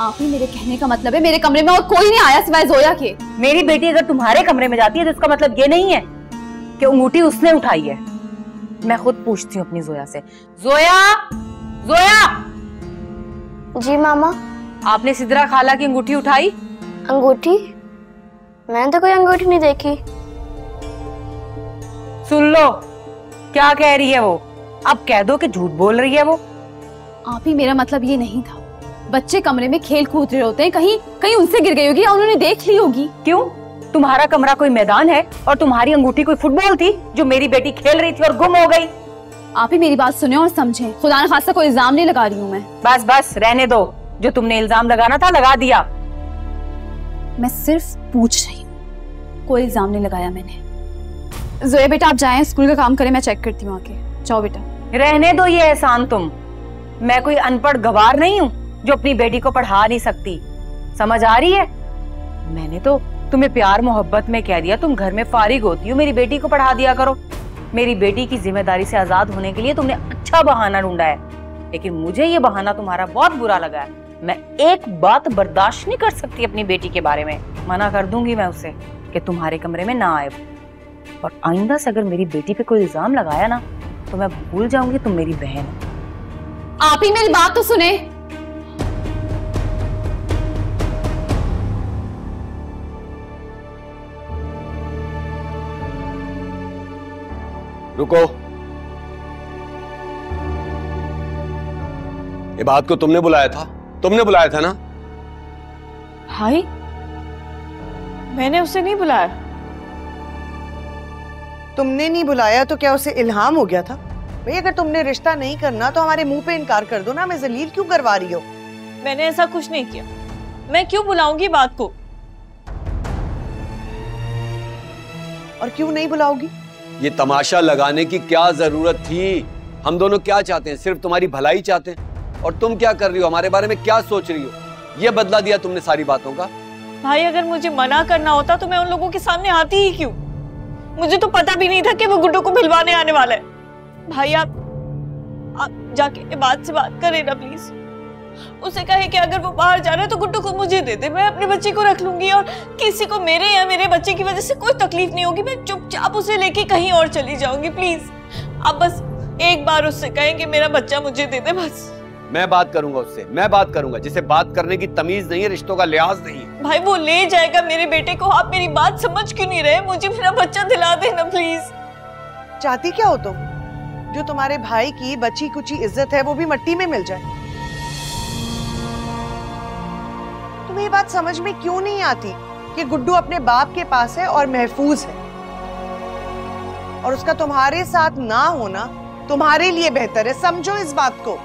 आप ही मेरे कहने का मतलब है मेरे कमरे में और कोई नहीं आया सिवाय जोया के। मेरी बेटी अगर तुम्हारे कमरे में जाती है तो इसका मतलब ये नहीं है कि अंगूठी उसने उठाई है। मैं खुद पूछती हूँ अपनी जोया से। जोया, जोया। जी मामा। आपने सिद्रा खाला की अंगूठी उठाई? अंगूठी? मैंने तो कोई अंगूठी नहीं देखी। सुन लो क्या कह रही है वो। अब कह दो कि झूठ बोल रही है वो। आप ही मेरा मतलब ये नहीं था। बच्चे कमरे में खेल कूद रहे होते हैं, कहीं कहीं उनसे गिर गई होगी या उन्होंने देख ली होगी। क्यों? तुम्हारा कमरा कोई मैदान है और तुम्हारी अंगूठी कोई फुटबॉल थी जो मेरी बेटी खेल रही थी और गुम हो गई? आप ही मेरी बात सुने और समझें। खुदा न खास्ता कोई इल्जाम नहीं लगा रही हूँ मैं। बस बस रहने दो। जो तुमने इल्जाम लगाना था लगा दिया। मैं सिर्फ पूछ रही हूँ, कोई इल्जाम नहीं लगाया मैंने। जोया बेटा आप जाएं, स्कूल का काम करें, मैं चेक करती हूँ आके। जाओ बेटा। रहने दो ये एहसान तुम। मैं कोई अनपढ़ गवार नहीं हूँ जो अपनी बेटी को पढ़ा नहीं सकती। समझ आ रही है? मैंने तो तुम्हें प्यार मोहब्बत में कह दिया तुम घर में फारिग होती हो, मेरी बेटी को पढ़ा दिया करो। मेरी बेटी की जिम्मेदारी से आजाद होने के लिए तुमने अच्छा बहाना ढूंढा है, लेकिन मुझे ये बहाना तुम्हारा बहुत बुरा लगा है। मैं एक बात बर्दाश्त नहीं कर सकती अपनी बेटी के बारे में। मना कर दूंगी मैं उसे कि तुम्हारे कमरे में ना आए, और आइंदा से अगर मेरी बेटी पे कोई इल्जाम लगाया ना तो मैं भूल जाऊंगी तुम मेरी बहन हो। आप ही मेरी बात तो सुने। रुको, ये बात को तुमने बुलाया था? तुमने बुलाया था ना? भाई मैंने उसे नहीं बुलाया। तुमने नहीं बुलाया तो क्या उसे इल्हाम हो गया था? भाई अगर तुमने रिश्ता नहीं करना तो हमारे मुंह पे इनकार कर दो ना। मैं जलील क्यों करवा रही हो? मैंने ऐसा कुछ नहीं किया। मैं क्यों बुलाऊंगी बात को? और क्यों नहीं बुलाओगी? ये तमाशा लगाने की क्या जरूरत थी? हम दोनों क्या चाहते हैं? सिर्फ तुम्हारी भलाई चाहते हैं। और तुम क्या कर रही हो? हमारे बारे में क्या सोच रही हो? ये बदला दिया तुमने सारी बातों का। भाई अगर मुझे मना करना होता तो मैं उन लोगों के सामने आती ही क्यों? मुझे तो पता भी नहीं था कि वो गुड्डू को भिलवाने आने वाला है। भाई आप जाके बात से बात करें ना प्लीज। उसे कहे कि अगर वो बाहर जा रहा है तो गुड्डू को मुझे दे दे, मैं अपने बच्चे को रख लूंगी और किसी को मेरे या मेरे बच्चे की वजह से कोई तकलीफ नहीं होगी। मैं चुपचाप उसे लेके कहीं और चली जाऊंगी। प्लीज आप बस एक बार उससे कहें कि मेरा बच्चा मुझे दे दे बस। मैं बात करूंगा उससे, मैं बात करूंगा। जिसे बात करने की तमीज नहीं है, रिश्तों का लिहाज नहीं है। भाई वो ले जाएगा मेरे बेटे को। आप मेरी बात समझ क्यों नहीं रहे? मुझे मेरा बच्चा दिला देना प्लीज। चाहती क्या हो तुम? जो तुम्हारे भाई की बची कुची इज्जत है वो भी मिट्टी में मिल जाए। तुम्हें ये बात समझ में क्यों नहीं आती कि गुड्डू अपने बाप के पास है और महफूज है, और उसका तुम्हारे साथ ना होना तुम्हारे लिए बेहतर है। समझो इस बात को।